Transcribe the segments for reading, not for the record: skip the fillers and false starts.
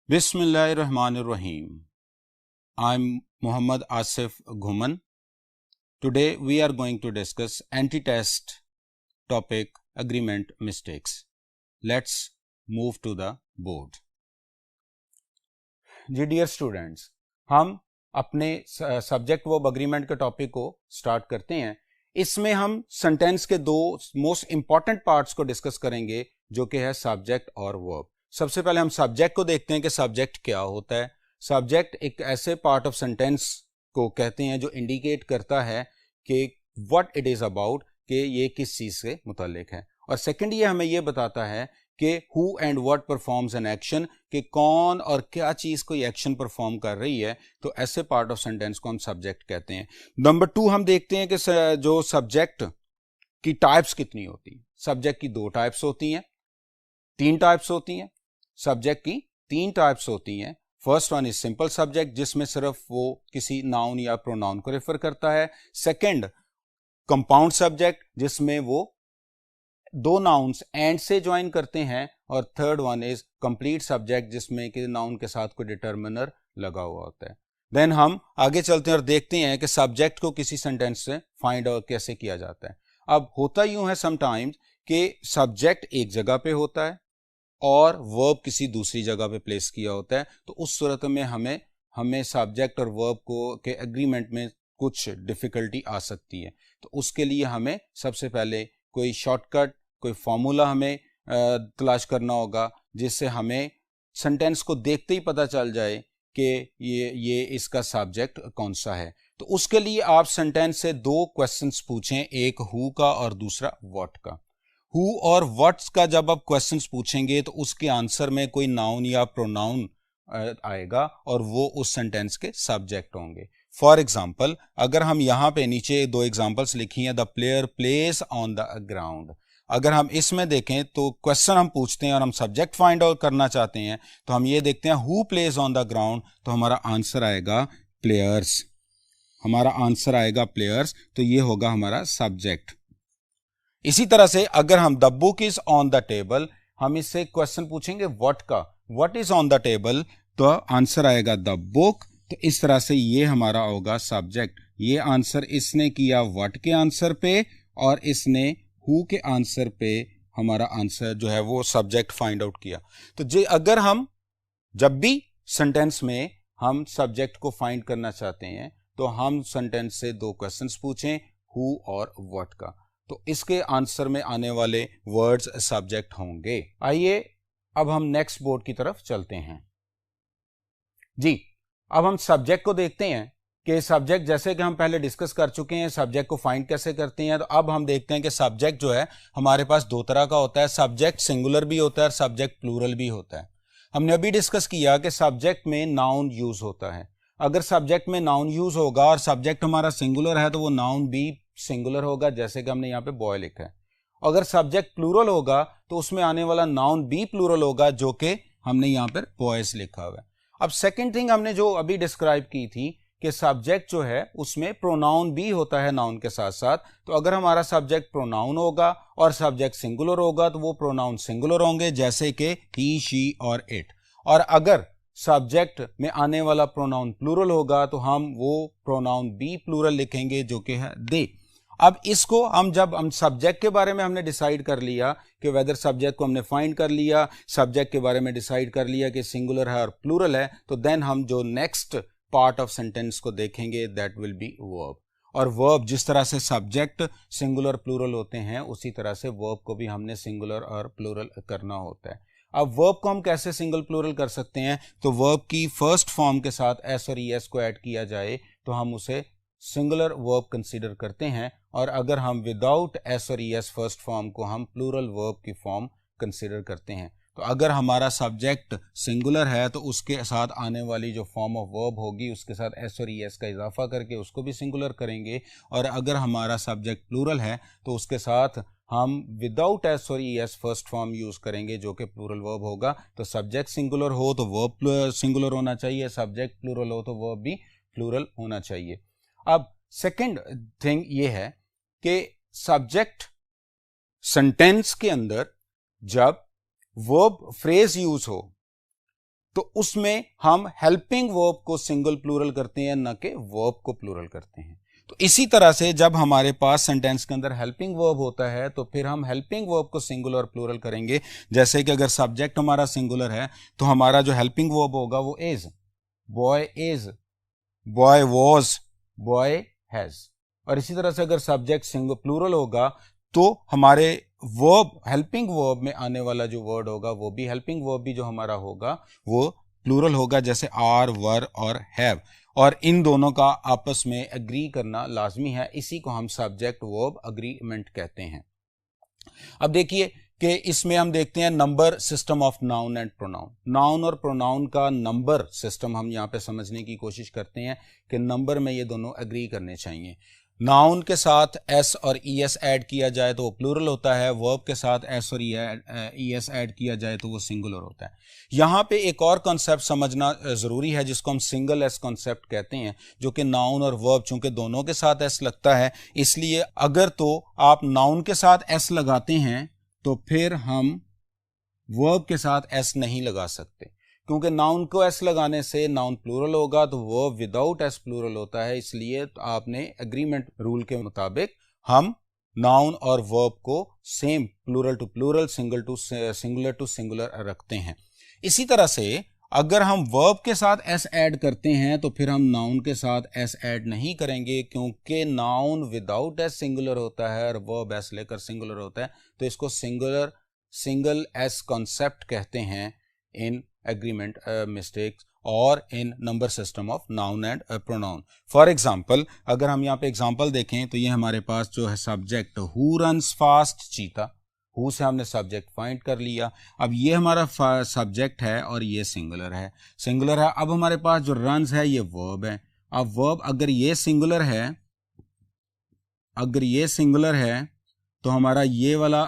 Bismillahirrahmanirrahim. I'm Muhammad Asif Ghuman. Today we are going to discuss anti-test topic agreement mistakes. Let's move to the board. जी dear students, हम अपने subject verb agreement के topic को start करते हैं. इसमें हम सेंटेंस के दो मोस्ट इंपॉर्टेंट पार्ट्स को डिस्कस करेंगे जो कि है सब्जेक्ट और वर्ब. सबसे पहले हम सब्जेक्ट को देखते हैं कि सब्जेक्ट क्या होता है. सब्जेक्ट एक ऐसे पार्ट ऑफ सेंटेंस को कहते हैं जो इंडिकेट करता है कि व्हाट इट इज अबाउट, कि ये किस चीज से मुताल्लिक है. और सेकंड ये हमें ये बताता है कि who and what performs an action, कि कौन और क्या चीज कोई एक्शन परफॉर्म कर रही है. तो ऐसे पार्ट ऑफ सेंटेंस को हम सब्जेक्ट कहते हैं. नंबर 2 हम देखते हैं कि जो सब्जेक्ट की टाइप्स कितनी होती है. सब्जेक्ट की 2 टाइप्स होती हैं, 3 टाइप्स होती हैं. सब्जेक्ट की 3 टाइप्स होती हैं. First one is simple subject, जिसमें सिर्फ वो किसी नाउन या प्रोनाउन को रेफर करता है. सेकंड कंपाउंड सब्जेक्ट, जिसमें वो 2 नाउन्स एंड से ज्वाइन करते हैं. और third one is complete subject, जिसमें कि नाउन के साथ कोई डिटर्मिनर लगा हुआ होता है. देन हम आगे चलते हैं और देखते हैं कि सब्जेक्ट को किसी सेंटेंस से फाइंड आउट कैसे किया जाता है. अब होता यूं है समटाइम्स कि सब्जेक्ट एक जगह पे होता है और वर्ब किसी दूसरी जगह पे प्लेस किया होता है. तो उस सूरत में हमें सब्जेक्ट और वर्ब को के एग्रीमेंट में कुछ डिफिकल्टी आ सकती है. तो उसके लिए हमें सबसे पहले कोई शॉर्टकट, कोई फॉर्मूला हमें तलाश करना होगा, जिससे हमें सेंटेंस को देखते ही पता चल जाए कि ये इसका सब्जेक्ट कौन सा है. तो उसके लिए आप सेंटेंस से 2 क्वेश्चंस पूछें, एक हु का और दूसरा व्हाट का. हु और व्हाट्स का जब आप क्वेश्चंस पूछेंगे तो उसके आंसर में कोई नाउन या प्रोनाउन आएगा और वो उस सेंटेंस के सब्जेक्ट होंगे. फॉर एग्जाम्पल, अगर हम यहाँ पे नीचे 2 एग्जाम्पल्स लिखी हैं, the player place on the ground. अगर हम इसमें देखें तो क्वेश्चन हम पूछते हैं और हम सब्जेक्ट फाइंड आउट करना चाहते हैं, तो हम ये देखते हैं who plays on the ground, तो हमारा आंसर आएगा प्लेयर्स. हमारा आंसर आएगा प्लेयर्स, तो ये होगा हमारा सब्जेक्ट. इसी तरह से अगर हम the book is on the table, हम इससे क्वेश्चन पूछेंगे व्हाट का, what is on the table, तो आंसर आएगा द बुक. तो इस तरह से ये हमारा होगा सब्जेक्ट. ये आंसर इसने किया व्हाट के आंसर पे और इसने हु के आंसर पे हमारा आंसर जो है वो सब्जेक्ट फाइंड आउट किया. तो जे अगर हम जब भी सेंटेंस में हम सब्जेक्ट को फाइंड करना चाहते हैं तो हम सेंटेंस से 2 क्वेश्चंस पूछें, हु और व्हाट का. तो इसके आंसर में आने वाले वर्ड्स सब्जेक्ट होंगे. आइए अब हम नेक्स्ट बोर्ड की तरफ चलते हैं. जी, अब हम सब्जेक्ट को देखते हैं कि सब्जेक्ट, जैसे कि हम पहले डिस्कस कर चुके हैं, सब्जेक्ट को फाइंड कैसे करते हैं. तो अब हम देखते हैं कि सब्जेक्ट जो है हमारे पास 2 तरह का होता है. सब्जेक्ट सिंगुलर भी होता है और सब्जेक्ट प्लूरल भी होता है. हमने अभी डिस्कस किया कि सब्जेक्ट में नाउन यूज होता है. अगर सब्जेक्ट में नाउन यूज होगा और सब्जेक्ट हमारा सिंगुलर है तो वो नाउन भी सिंगुलर होगा, जैसे कि हमने यहाँ पे बॉय लिखा है. अगर सब्जेक्ट प्लूरल होगा तो उसमें आने वाला नाउन भी प्लूरल होगा, जो कि हमने यहाँ पर बॉयज लिखा हुआ है. अब सेकंड थिंग हमने जो अभी डिस्क्राइब की थी कि सब्जेक्ट जो है उसमें प्रोनाउन भी होता है नाउन के साथ साथ. तो अगर हमारा सब्जेक्ट प्रोनाउन होगा और सब्जेक्ट सिंगुलर होगा तो वो प्रोनाउन सिंगुलर होंगे, जैसे कि ही, शी और इट. और अगर सब्जेक्ट में आने वाला प्रोनाउन प्लूरल होगा तो हम वो प्रोनाउन भी प्लूरल लिखेंगे, जो कि है दे. अब इसको जब हम सब्जेक्ट के बारे में हमने डिसाइड कर लिया कि वेदर सब्जेक्ट को हमने फाइंड कर लिया, सब्जेक्ट के बारे में डिसाइड कर लिया कि सिंगुलर है और प्लूरल है, तो देन हम जो नेक्स्ट पार्ट ऑफ सेंटेंस को देखेंगे दैट विल बी वर्ब. और वर्ब, जिस तरह से सब्जेक्ट सिंगुलर प्लूरल होते हैं उसी तरह से वर्ब को भी हमने सिंगुलर और प्लूरल करना होता है. अब वर्ब को हम कैसे सिंगल प्लूरल कर सकते हैं, तो वर्ब की फर्स्ट फॉर्म के साथ एस और ईएस को ऐड किया जाए तो हम उसे सिंगुलर वर्ब कंसीडर करते हैं. और अगर हम विदाउट एस और ईएस फर्स्ट फॉर्म को हम प्लूरल वर्ब की फॉर्म कंसीडर करते हैं. तो अगर हमारा सब्जेक्ट सिंगुलर है तो उसके साथ आने वाली जो फॉर्म ऑफ वर्ब होगी उसके साथ एस और ईएस का इजाफा करके उसको भी सिंगुलर करेंगे. और अगर हमारा सब्जेक्ट प्लूरल है तो उसके साथ हम विदाउट एस और ईएस फर्स्ट फॉर्म यूज करेंगे, जो कि प्लूरल वर्ब होगा. तो सब्जेक्ट सिंगुलर हो तो वर्ब सिंगुलर होना चाहिए, सब्जेक्ट प्लूरल हो तो वर्ब भी प्लूरल होना चाहिए. अब सेकंड थिंग ये है कि सब्जेक्ट सेंटेंस के अंदर जब वर्ब फ्रेज यूज हो तो उसमें हम हेल्पिंग वर्ब को सिंगल प्लूरल करते हैं, न कि वर्ब को प्लूरल करते हैं। तो इसी तरह से जब हमारे पास सेंटेंस के अंदर हेल्पिंग वर्ब होता है तो फिर हम हेल्पिंग वर्ब को सिंगुलर और प्लूरल करेंगे। जैसे कि अगर सब्जेक्ट हमारा सिंगुलर है तो हमारा जो हेल्पिंग वर्ब होगा वो is, boy is, boy was, boy has. और इसी तरह से अगर सब्जेक्ट सिंगल प्लूरल होगा तो हमारे वर्ब, हेल्पिंग वर्ब में आने वाला जो वर्ड होगा वो भी, हेल्पिंग वर्ब भी जो हमारा होगा वो प्लूरल होगा, जैसे आर, वर और हैव। और इन दोनों का आपस में एग्री करना लाजमी है, इसी को हम सब्जेक्ट वर्ब अग्रीमेंट कहते हैं। अब देखिए कि इसमें हम देखते हैं number system of noun and pronoun. Noun और प्रोनाउन का नंबर सिस्टम हम यहाँ पे समझने की कोशिश करते हैं कि नंबर में ये दोनों एग्री करने चाहिए। नाउन के साथ एस और ई एस ऐड किया जाए तो वो प्लूरल होता है, वर्ब के साथ एस और ई एस ऐड किया जाए तो वो सिंगुलर होता है। यहाँ पे एक और कॉन्सेप्ट समझना ज़रूरी है जिसको हम सिंगल एस कॉन्सेप्ट कहते हैं, जो कि नाउन और वर्ब चूंकि दोनों के साथ एस लगता है, इसलिए अगर तो आप नाउन के साथ एस लगाते हैं तो फिर हम वर्ब के साथ एस नहीं लगा सकते, क्योंकि नाउन को एस लगाने से नाउन प्लूरल होगा तो वर्ब विदाउट एस प्लूरल होता है। इसलिए तो आपने एग्रीमेंट रूल के मुताबिक हम नाउन और वर्ब को same plural to plural, singular to singular रखते हैं। इसी तरह से अगर हम वर्ब के साथ एस ऐड करते हैं तो फिर हम नाउन के साथ एस ऐड नहीं करेंगे, क्योंकि नाउन विदाउट एस सिंगुलर होता है और वर्ब एस लेकर सिंगुलर होता है। तो इसको सिंगल एस कॉन्सेप्ट कहते हैं इन एग्रीमेंट मिस्टेक्स और in number system of noun and pronoun. For example, अगर हम यहाँ पे एग्जाम्पल देखें तो ये हमारे पास जो है सब्जेक्ट हु रन्स फास्ट चीता, हु से हमने सब्जेक्ट फाइंड कर लिया। अब ये हमारा सब्जेक्ट है और ये सिंगुलर है, अब हमारे पास जो रन्स है ये वर्ब है। अब वर्ब अगर ये सिंगुलर है तो हमारा ये वाला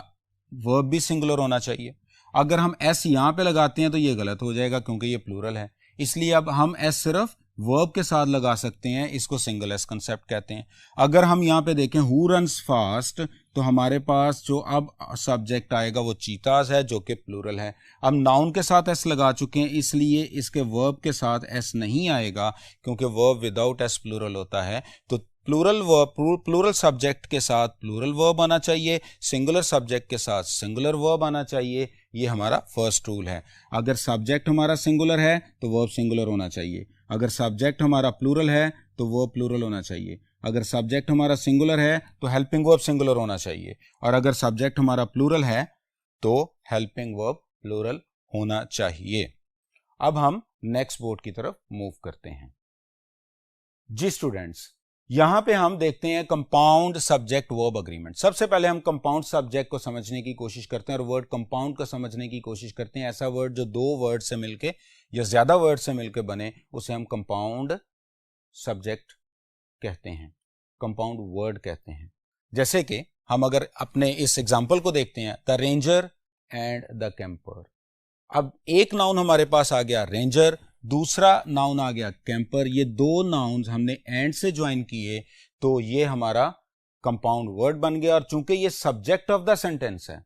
वर्ब भी सिंगुलर होना चाहिए। अगर हम एस यहां पे लगाते हैं तो ये गलत हो जाएगा क्योंकि ये प्लूरल है, इसलिए अब हम एस सिर्फ वर्ब के साथ लगा सकते हैं, इसको सिंगल एस कंसेप्ट कहते हैं। अगर हम यहां पे देखें हु रन्स फास्ट तो हमारे पास जो अब सब्जेक्ट आएगा वो चीताज है, जो कि प्लूरल है। अब नाउन के साथ एस लगा चुके हैं, इसलिए इसके वर्ब के साथ एस नहीं आएगा, क्योंकि वर्ब विदाउट एस प्लूरल होता है। तो प्लूरल सब्जेक्ट के साथ प्लूरल वर्ब आना चाहिए, सिंगुलर सब्जेक्ट के साथ सिंगुलर वर्ब आना चाहिए। ये हमारा फर्स्ट रूल है। अगर सब्जेक्ट हमारा सिंगुलर है तो वर्ब सिंगुलर होना चाहिए, अगर सब्जेक्ट हमारा प्लूरल है तो वर्ब प्लूरल होना चाहिए, अगर सब्जेक्ट हमारा सिंगुलर है तो हेल्पिंग वर्ब सिंगुलर होना चाहिए, और अगर सब्जेक्ट हमारा प्लूरल है तो हेल्पिंग वर्ब प्लूरल होना चाहिए। अब हम नेक्स्ट बोर्ड की तरफ मूव करते हैं। जी स्टूडेंट्स, यहां पे हम देखते हैं कंपाउंड सब्जेक्ट वर्ब अग्रीमेंट। सबसे पहले हम कंपाउंड सब्जेक्ट को समझने की कोशिश करते हैं और वर्ड कंपाउंड को समझने की कोशिश करते हैं। ऐसा वर्ड जो दो वर्ड से मिलके या ज्यादा वर्ड से मिलकर बने उसे हम कंपाउंड सब्जेक्ट कहते हैं, कंपाउंड वर्ड कहते हैं। जैसे कि हम अगर अपने इस एग्जाम्पल को देखते हैं, the ranger and the camper. अब एक नाउन हमारे पास आ गया रेंजर, दूसरा नाउन आ गया कैंपर। ये दो नाउन्स हमने एंड से ज्वाइन किए तो ये हमारा कंपाउंड वर्ड बन गया। और चूंकि ये सब्जेक्ट ऑफ द सेंटेंस है,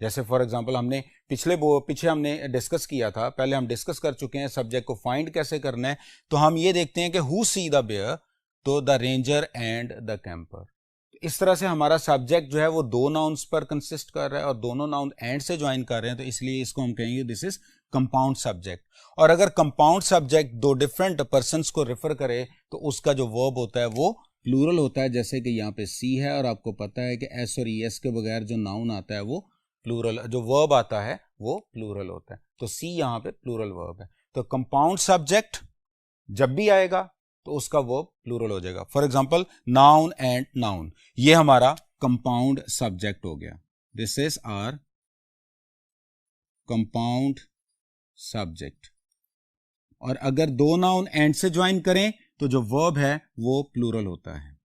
जैसे फॉर एग्जांपल हमने पीछे हमने डिस्कस किया था, पहले हम डिस्कस कर चुके हैं सब्जेक्ट को फाइंड कैसे करना है। तो हम ये देखते हैं कि हु सी द बेयर, तो the ranger and the camper. इस तरह से हमारा सब्जेक्ट जो है वो दो नाउन्स पर कंसिस्ट कर रहा है और दोनों नाउन एंड से ज्वाइन कर रहे हैं, तो इसलिए इसको हम कहेंगे दिस इज कंपाउंड सब्जेक्ट। और अगर कंपाउंड सब्जेक्ट दो डिफरेंट पर्सन्स को रेफर करे तो उसका जो वर्ब होता है वो प्लूरल होता है। जैसे कि यहाँ पे सी है और आपको पता है कि एस और ई एस के बगैर जो नाउन आता है वो प्लूरल, जो वर्ब आता है वो प्लूरल होता है। तो सी यहाँ पे प्लूरल वर्ब है। तो कंपाउंड सब्जेक्ट जब भी आएगा तो उसका वर्ब प्लूरल हो जाएगा। For example noun and noun, ये हमारा कंपाउंड सब्जेक्ट हो गया। This is our compound subject. और अगर दो नाउन एंड से ज्वाइन करें तो जो वर्ब है वो प्लूरल होता है,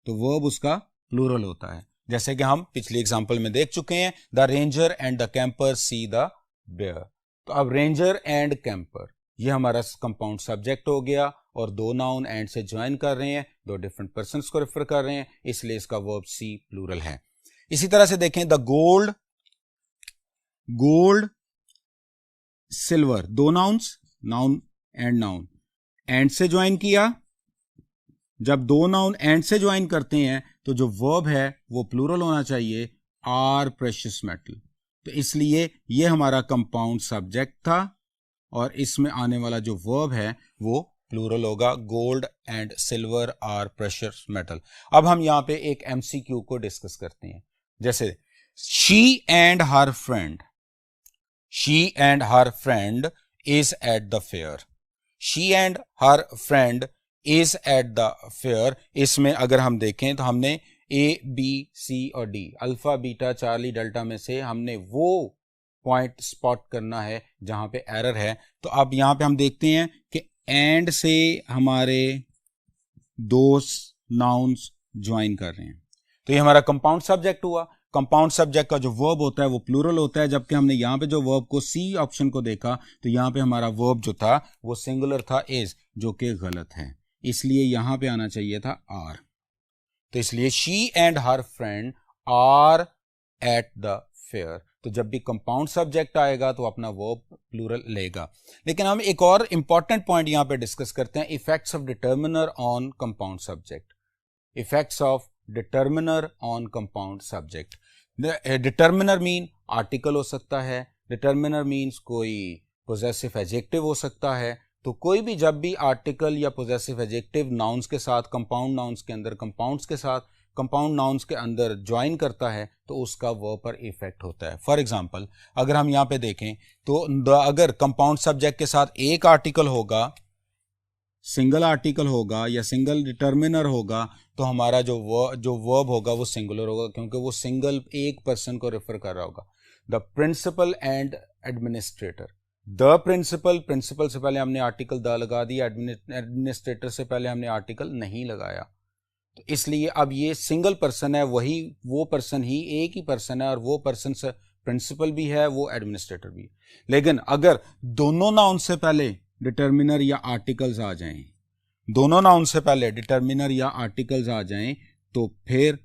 तो वर्ब उसका प्लूरल होता है। जैसे कि हम पिछली एग्जांपल में देख चुके हैं, the ranger and the camper see the bear. तो अब रेंजर एंड कैंपर ये हमारा कंपाउंड सब्जेक्ट हो गया और दो नाउन एंड से ज्वाइन कर रहे हैं, दो डिफरेंट पर्सन्स को रेफर कर रहे हैं, इसलिए इसका वर्ब सी प्लूरल है। इसी तरह से देखें द गोल्ड सिल्वर, दो nouns, noun and noun, and से ज्वाइन किया। जब दो नाउन एंड से ज्वाइन करते हैं तो जो वर्ब है वो प्लूरल होना चाहिए, आर प्रेशियस मेटल। तो इसलिए ये हमारा कंपाउंड सब्जेक्ट था और इसमें आने वाला जो वर्ब है वो प्लूरल होगा, gold and silver are precious metal. अब हम यहां पे एक एमसीक्यू को डिस्कस करते हैं। जैसे she and her friend, she and her friend is eight the fair, she and her friend is eight the fair. इसमें अगर हम देखें तो हमने ए बी सी और D, alpha beta Charlie delta में से हमने वो पॉइंट स्पॉट करना है जहां पे एरर है। तो अब यहां पे हम देखते हैं कि एंड से हमारे दो नाउन्स ज्वाइन कर रहे हैं, तो ये हमारा कंपाउंड सब्जेक्ट हुआ। कंपाउंड सब्जेक्ट का जो वर्ब होता है वो प्लूरल होता है, जबकि हमने यहां पे जो वर्ब को सी ऑप्शन को देखा तो यहां पे हमारा वर्ब जो था वो सिंगुलर था, इज, जो कि गलत है, इसलिए यहां पे आना चाहिए था आर। तो इसलिए she and her friend are at the fair. तो जब भी कंपाउंड सब्जेक्ट आएगा तो अपना वर्ब प्लूरल लेगा। लेकिन हम एक और इंपॉर्टेंट पॉइंट यहां पे डिस्कस करते हैं, effects of determiner on compound subject. Effects of determiner on compound subject. Determiner mean article हो सकता है, डिटर्मिनर मीन्स कोई पोजेसिव एडजेक्टिव हो सकता है। तो कोई भी जब भी आर्टिकल या पोजेसिव एडजेक्टिव नाउन्स के साथ, कंपाउंड नाउन्स के अंदर, कंपाउंड्स के साथ, कंपाउंड नाउन्स के अंदर ज्वाइन करता है तो उसका वर्ब पर इफेक्ट होता है। फॉर एग्जांपल अगर हम यहां पे देखें तो अगर कंपाउंड सब्जेक्ट के साथ एक आर्टिकल होगा, सिंगल आर्टिकल होगा या सिंगल डिटर्मिनर होगा, तो हमारा जो वर्ब होगा वो सिंगुलर होगा, क्योंकि वो सिंगल एक पर्सन को रेफर कर रहा होगा। The principal and administrator, the principal, principal से पहले हमने आर्टिकल द लगा दिया, एडमिनिस्ट्रेटर से पहले हमने आर्टिकल नहीं लगाया, तो इसलिए अब ये सिंगल पर्सन है, वही वो पर्सन ही एक ही पर्सन है और वो पर्सन से प्रिंसिपल भी है, वो एडमिनिस्ट्रेटर भी है। लेकिन अगर दोनों नाउन से पहले डिटर्मिनर या आर्टिकल्स आ जाएं, दोनों नाउन से पहले डिटर्मिनर या आर्टिकल्स आ जाएं, तो फिर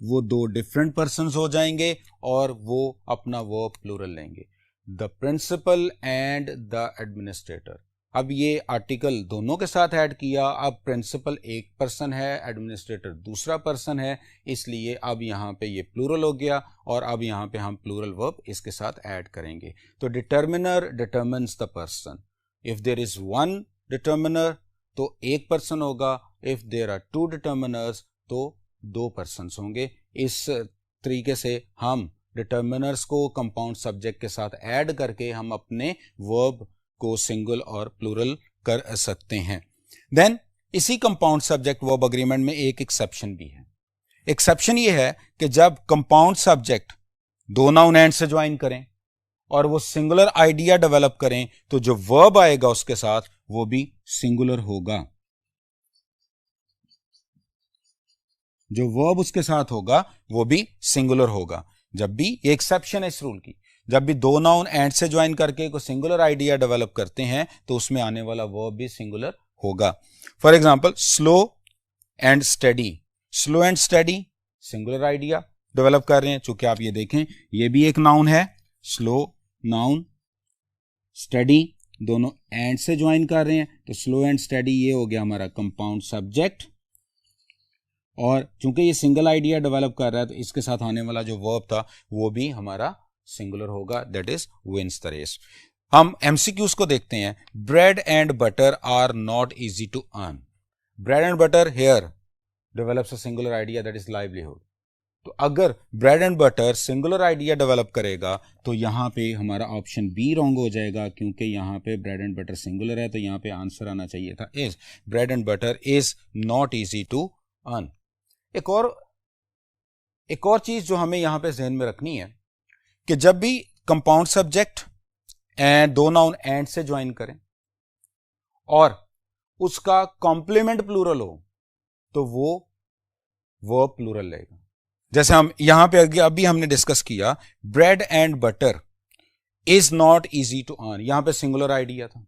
वो दो डिफरेंट पर्सन्स हो जाएंगे और वो अपना वर्ब प्लूरल लेंगे, the principal and the administrator. अब ये आर्टिकल दोनों के साथ ऐड किया, अब प्रिंसिपल एक पर्सन है, एडमिनिस्ट्रेटर दूसरा पर्सन है, इसलिए अब यहाँ पे ये प्लूरल हो गया और अब यहाँ पे हम प्लूरल वर्ब इसके साथ ऐड करेंगे। तो determiner determines the person, if there is one determiner तो एक पर्सन होगा, if there are two determiners तो दो पर्सन्स होंगे। इस तरीके से हम डिटर्मिनर्स को कंपाउंड सब्जेक्ट के साथ ऐड करके हम अपने वर्ब को सिंगल और प्लूरल कर सकते हैं। देन इसी कंपाउंड सब्जेक्ट वर्ब अग्रीमेंट में एक एक्सेप्शन भी है। एक्सेप्शन ये है कि जब कंपाउंड सब्जेक्ट दो नाउन एंड से ज्वाइन करें और वो सिंगुलर आइडिया डेवलप करें तो जो वर्ब आएगा उसके साथ वो भी सिंगुलर होगा, जो वर्ब उसके साथ होगा वो भी सिंगुलर होगा। जब भी ये एक्सेप्शन है इस रूल की, जब भी दो नाउन एंड से ज्वाइन करके कोई सिंगुलर आइडिया डेवलप करते हैं तो उसमें आने वाला वर्ब भी सिंगुलर होगा। For example slow and study, slow and study singular idea develop कर रहे हैं, चूंकि आप ये देखें ये भी एक नाउन है, स्लो नाउन, स्टडी दोनों एंड से ज्वाइन कर रहे हैं, तो स्लो एंड स्टडी ये हो गया हमारा कंपाउंड सब्जेक्ट। और चूंकि ये सिंगल आइडिया डेवलप कर रहा है तो इसके साथ आने वाला जो वर्ब था वो भी हमारा सिंगुलर होगा, that is wins the race. हम एमसीक्यूज को देखते हैं। Bread and butter are not easy to earn, bread and butter here develops a singular idea that is livelihood. तो अगर bread and butter singular idea develop करेगा तो यहां पे हमारा ऑप्शन बी रॉन्ग हो जाएगा, क्योंकि यहां पे ब्रेड एंड बटर सिंगुलर है, तो यहां पे आंसर आना चाहिए था is, bread and butter is not easy to earn. एक और चीज जो हमें यहां पे ज़हन में रखनी है कि जब भी कंपाउंड सब्जेक्ट एंड दो नाउन एंड से ज्वाइन करें और उसका कॉम्प्लीमेंट प्लूरल हो तो वो वर्ब प्लूरल लेगा। जैसे हम यहां पे अभी हमने डिस्कस किया, bread and butter is not easy to earn, यहां पे सिंगुलर आइडिया था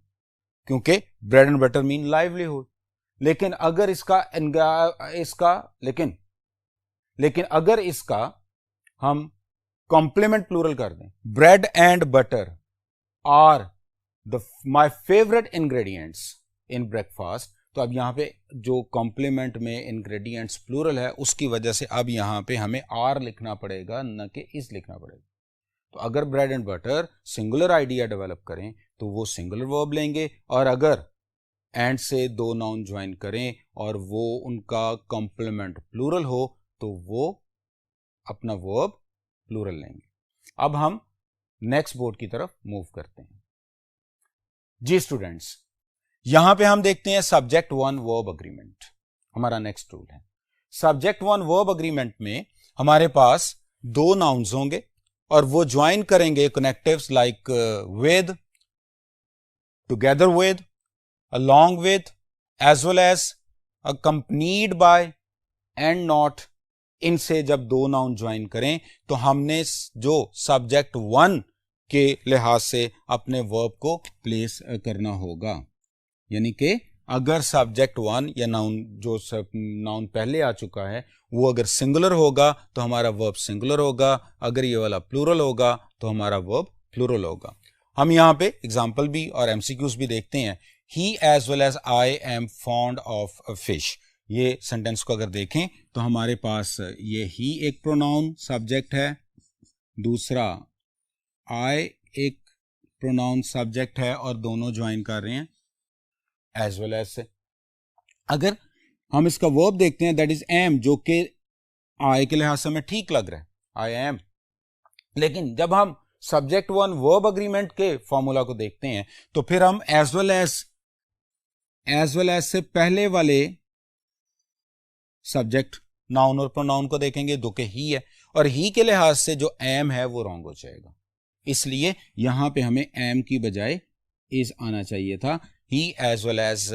क्योंकि bread and butter mean livelihood. लेकिन अगर लेकिन अगर इसका हम कॉम्प्लीमेंट प्लूरल कर दें, bread and butter are my favourite ingredients in breakfast, तो अब यहाँ पे जो कॉम्प्लीमेंट में इंग्रेडिएंट्स प्लूरल है उसकी वजह से अब यहाँ पे हमें आर लिखना पड़ेगा, न कि इज लिखना पड़ेगा। तो अगर bread and butter singular idea develop करें तो वो सिंगुलर वर्ब लेंगे, और अगर एंड से दो नाउन ज्वाइन करें और वो उनका कॉम्प्लीमेंट प्लूरल हो तो वो अपना वर्ब प्लूरल लेंगे। अब हम नेक्स्ट बोर्ड की तरफ मूव करते हैं। जी स्टूडेंट्स, यहां पे हम देखते हैं सब्जेक्ट वन वर्ब अग्रीमेंट, हमारा नेक्स्ट रूल है। सब्जेक्ट वन वर्ब अग्रीमेंट में हमारे पास दो नाउन्स होंगे और वो ज्वाइन करेंगे connectives like with, together with, along with, as well as, accompanied by and not। इनसे जब दो नाउन ज्वाइन करें तो हमने जो सब्जेक्ट वन के लिहाज से अपने वर्ब को प्लेस करना होगा। यानी कि अगर सब्जेक्ट वन या नाउन जो नाउन पहले आ चुका है वो अगर सिंगुलर होगा तो हमारा वर्ब सिंगुलर होगा, अगर ये वाला प्लूरल होगा तो हमारा वर्ब प्लूरल होगा। हम यहाँ पे एग्जाम्पल भी और एमसीक्यूज भी देखते हैं। He as well as I am fond of a fish। ये सेंटेंस को अगर देखें तो हमारे पास ये ही एक प्रोनाउन सब्जेक्ट है, दूसरा I एक प्रोनाउन सब्जेक्ट है और दोनों ज्वाइन कर रहे हैं as well as से। अगर हम इसका वर्ब देखते हैं दैट इज am, जो कि I के लिहाज से हमें ठीक लग रहा है, I am। लेकिन जब हम सब्जेक्ट वन वर्ब अग्रीमेंट के फॉर्मूला को देखते हैं तो फिर हम एज वेल एज से पहले वाले सब्जेक्ट नाउन और प्रोनाउन को देखेंगे जो कि ही है, और ही के लिहाज से जो एम है वो रॉन्ग हो जाएगा। इसलिए यहां पे हमें एम की बजाय इज आना चाहिए था। He as well as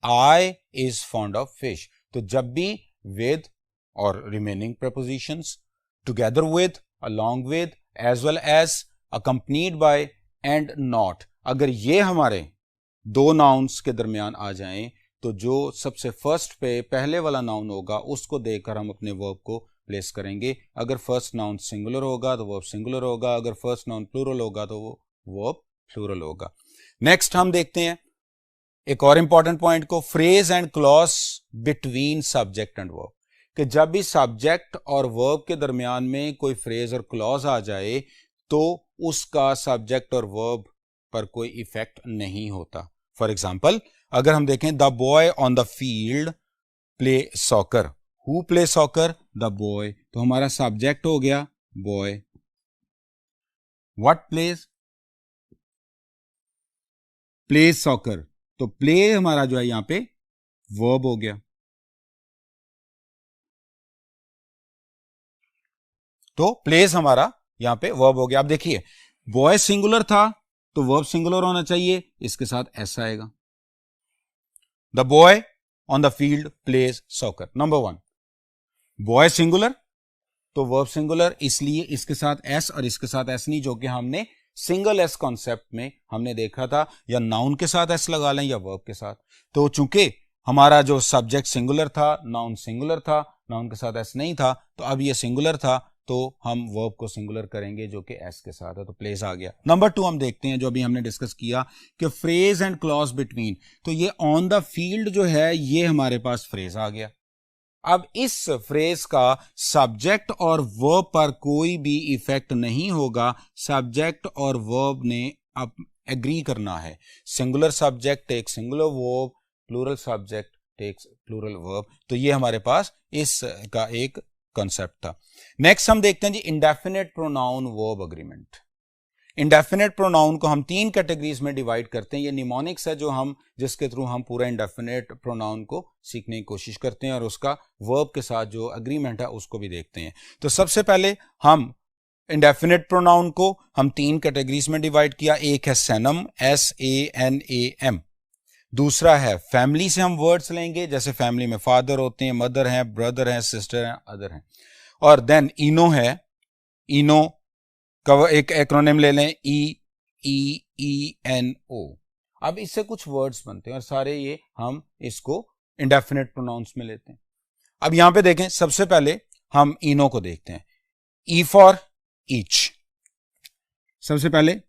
I is fond of fish. तो जब भी विद और remaining prepositions, together with, along with, as well as, accompanied by and not, अगर ये हमारे दो नाउन्स के दरमियान आ जाएं तो जो सबसे फर्स्ट पे पहले वाला नाउन होगा उसको देखकर हम अपने वर्ब को प्लेस करेंगे। अगर फर्स्ट नाउन सिंगुलर होगा तो वर्ब सिंगुलर होगा, अगर फर्स्ट नाउन प्लूरल होगा तो वो वर्ब प्लूरल होगा। नेक्स्ट हम देखते हैं एक और इंपॉर्टेंट पॉइंट को, phrase and clause between subject and verb, कि जब भी सब्जेक्ट और वर्ब के दरमियान में कोई फ्रेज और क्लॉज आ जाए तो उसका सब्जेक्ट और वर्ब पर कोई इफेक्ट नहीं होता। फॉर एग्जाम्पल अगर हम देखें the boy on the field play soccer, who play soccer, the boy, तो हमारा सब्जेक्ट हो गया boy. What plays, play soccer, तो प्ले हमारा जो है यहां पे वर्ब हो गया। तो प्लेस हमारा यहां पे वर्ब हो गया। अब देखिए बॉय सिंगुलर था तो वर्ब सिंगुलर होना चाहिए, इसके साथ ऐसा आएगा, the boy on the field plays soccer. Number one, boy singular तो वर्ब सिंगुलर, इसलिए इसके साथ एस और इसके साथ एस नहीं, जो कि हमने सिंगल एस कॉन्सेप्ट में हमने देखा था, या नाउन के साथ एस लगा लें या वर्ब के साथ। तो चूंकि हमारा जो सब्जेक्ट सिंगुलर था, नाउन सिंगुलर था, नाउन के साथ एस नहीं था, तो अब ये सिंगुलर था तो हम वर्ब को सिंगुलर करेंगे जो कि एस के साथ है, तो प्लेस आ गया। नंबर टू हम देखते हैं जो अभी हमने डिस्कस किया कि फ्रेज एंड क्लॉज बिटवीन, तो ये ऑन द फील्ड जो है ये हमारे पास फ्रेज आ गया। अब इस फ्रेज का सब्जेक्ट और वर्ब पर कोई भी इफेक्ट नहीं होगा, सब्जेक्ट और वर्ब ने अब एग्री करना है। Singular subject take singular verb, plural subject takes plural verb, तो ये हमारे पास इसका एक कॉन्सेप्ट था। नेक्स्ट हम देखते हैं जी indefinite pronoun verb agreement. Indefinite pronoun को हम तीन कैटेगरीज में डिवाइड करते हैं। ये निमोनिक्स है जो हम जिसके थ्रू हम पूरा इंडेफिनेट प्रोनाउन को सीखने की कोशिश करते हैं और उसका वर्ब के साथ जो अग्रीमेंट है उसको भी देखते हैं। तो सबसे पहले हम इंडेफिनेट प्रोनाउन को हम तीन कैटेगरीज में डिवाइड किया। एक है सैनम, SANAM, दूसरा है फैमिली से हम वर्ड्स लेंगे, जैसे फैमिली में फादर होते हैं, मदर हैं, ब्रदर हैं, सिस्टर हैं, अदर हैं, और देन इनो है, इनो का एक एक्रोनिम ले लें, EEENO। अब इससे कुछ वर्ड्स बनते हैं और सारे ये हम इसको इंडेफिनेट प्रोनाउंस में लेते हैं। अब यहां पे देखें, सबसे पहले हम इनो को देखते हैं। E फॉर ईच, सबसे पहले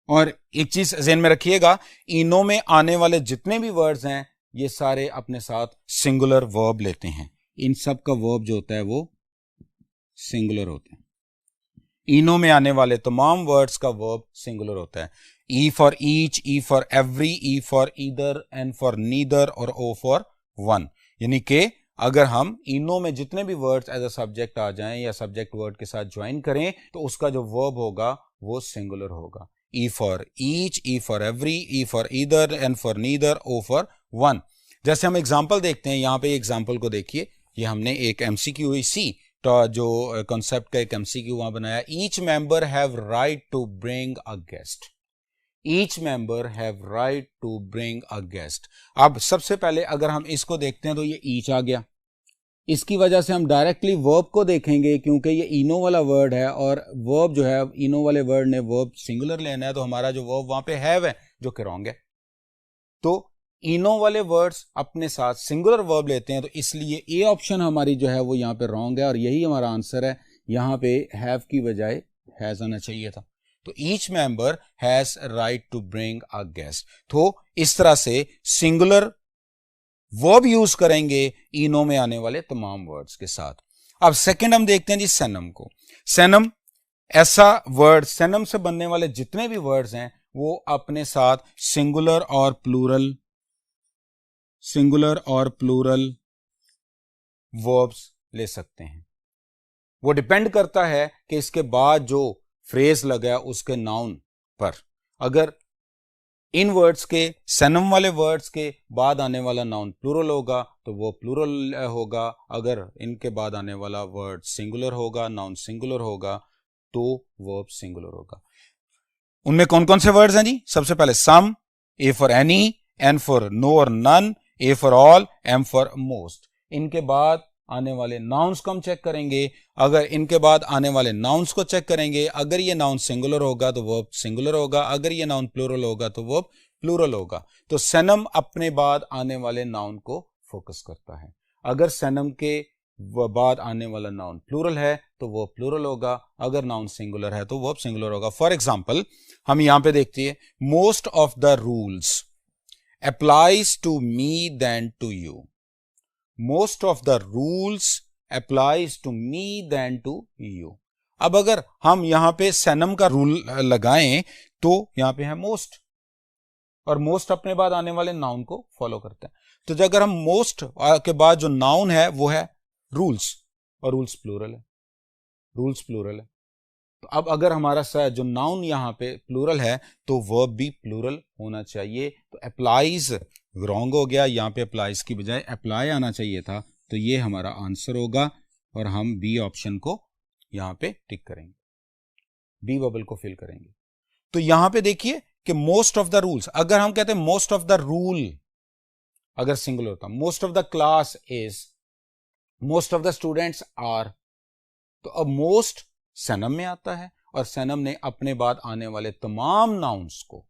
और एक चीज ज़हन में रखिएगा, इनो में आने वाले जितने भी वर्ड्स हैं ये सारे अपने साथ सिंगुलर वर्ब लेते हैं। इन सब का वर्ब जो होता है वो सिंगुलर होता है। इनो में आने वाले तमाम वर्ड्स का वर्ब सिंगुलर होता है। E for each, E for every, E for either, N for neither और ओ फॉर वन। यानी कि अगर हम इनो में जितने भी वर्ड्स एज अ सब्जेक्ट आ जाएं या सब्जेक्ट वर्ड के साथ ज्वाइन करें तो उसका जो वर्ब होगा वो सिंगुलर होगा। E for each, E for every, E for either, N for neither, O for one. जैसे हम एग्जाम्पल देखते हैं, यहां पे एग्जाम्पल को देखिए, ये हमने एक एमसीक्यू इसी तो जो कॉन्सेप्ट का एक एमसीक्यू वहां बनाया। Each member have right to bring a guest. Each member have right to bring a guest. अब सबसे पहले अगर हम इसको देखते हैं तो ये ईच आ गया, इसकी वजह से हम डायरेक्टली वर्ब को देखेंगे क्योंकि ये इनो वाला वर्ड है और वर्ब जो है इनो वाले वर्ड ने वर्ब सिंगुलर लेना है, तो हमारा जो वर्ब वहां पे हैव है जो कि रॉन्ग है। तो इनो वाले वर्ड्स अपने साथ सिंगुलर वर्ब लेते हैं, तो इसलिए ए ऑप्शन हमारी जो है वो यहाँ पे रॉन्ग है और यही हमारा आंसर है। यहाँ पे हैव की बजाय हैज आना चाहिए था। तो each member has right to bring a guest. तो इस तरह से सिंगुलर वर्ब यूज करेंगे इनो में आने वाले तमाम वर्ड्स के साथ। अब सेकंड हम देखते हैं जी सेनम को। सेनम ऐसा वर्ड, सेनम से बनने वाले जितने भी वर्ड्स हैं वो अपने साथ सिंगुलर और प्लूरल वर्ब्स ले सकते हैं। वो डिपेंड करता है कि इसके बाद जो फ्रेज लगा है उसके नाउन पर। अगर इन वर्ड्स के, सेनम वाले वर्ड्स के बाद आने वाला नाउन प्लूरल होगा तो वो प्लूरल होगा। अगर इनके बाद आने वाला वर्ड सिंगुलर होगा, नाउन सिंगुलर होगा, तो वर्ब सिंगुलर होगा। उनमें कौन कौन से वर्ड्स हैं जी? सबसे पहले some, A for any, N for no और none, A for all, M for most. इनके बाद आने वाले नाउन्स को हम चेक करेंगे। अगर इनके बाद आने वाले नाउन्स को चेक करेंगे, अगर ये नाउन सिंगुलर होगा तो वर्ब सिंगुलर होगा, अगर ये नाउन प्लूरल होगा तो वर्ब प्लूरल होगा। तो सेनम अपने बाद आने वाले नाउन को फोकस करता है। अगर सेनम के बाद आने वाला नाउन प्लूरल है तो वो प्लूरल होगा, अगर नाउन सिंगुलर है तो वो सिंगुलर होगा। फॉर एग्जाम्पल हम यहां पे देखते हैं, most of the rules applies to me than to you. Most of the rules applies to me than to you. अब अगर हम यहां पे सेनम का रूल लगाएं तो यहां पे है मोस्ट, और मोस्ट अपने बाद आने वाले नाउन को फॉलो करते हैं। तो अगर हम मोस्ट के बाद जो नाउन है वो है रूल्स, और रूल्स प्लूरल है, तो अब अगर हमारा जो नाउन यहाँ पे प्लूरल है तो वर्ब भी प्लूरल होना चाहिए। तो अप्लाइज रॉन्ग हो गया, यहाँ पे अप्लाइज की बजाय अप्लाई आना चाहिए था, तो ये हमारा आंसर होगा और हम बी ऑप्शन को यहाँ पे टिक करेंगे, बी बबल को फिल करेंगे। तो यहां पे देखिए कि मोस्ट ऑफ द रूल्स, अगर हम कहते हैं मोस्ट ऑफ द रूल, अगर सिंगुलर होता, most of the class is, most of the students are, तो अब मोस्ट सेनम में आता है और सेनम ने अपने बाद आने वाले तमाम नाउन्स को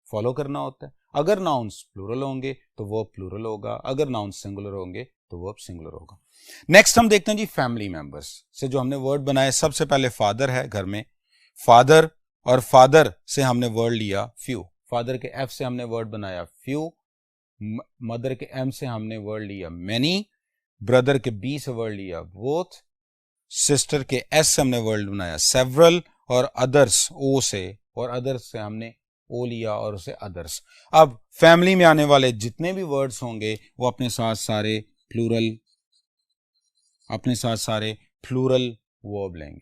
फॉलो करना होता है। अगर नाउन्स प्लूरल होंगे तो वर्ब प्लूरल होगा, अगर नाउन्स सिंगुलर होंगे तो वर्ब सिंगुलर होगा। नेक्स्ट हम देखते हैं जी फैमिली मेंबर्स से जो हमने वर्ड बनाए। सबसे पहले फादर है घर में, फादर, और फादर से हमने वर्ड लिया फ्यू, फादर के एफ से हमने वर्ड बनाया फ्यू, मदर के एम से हमने वर्ड लिया मैनी, ब्रदर के बी से वर्ड लिया बोथ, सिस्टर के एस से हमने वर्ड बनाया सेवरल, और अदर्स ओ से, और अदर्स से हमने ओ लिया और उसे अदर्स। अब फैमिली में आने वाले जितने भी वर्ड्स होंगे वो अपने साथ सारे प्लूरल वर्ब लेंगे।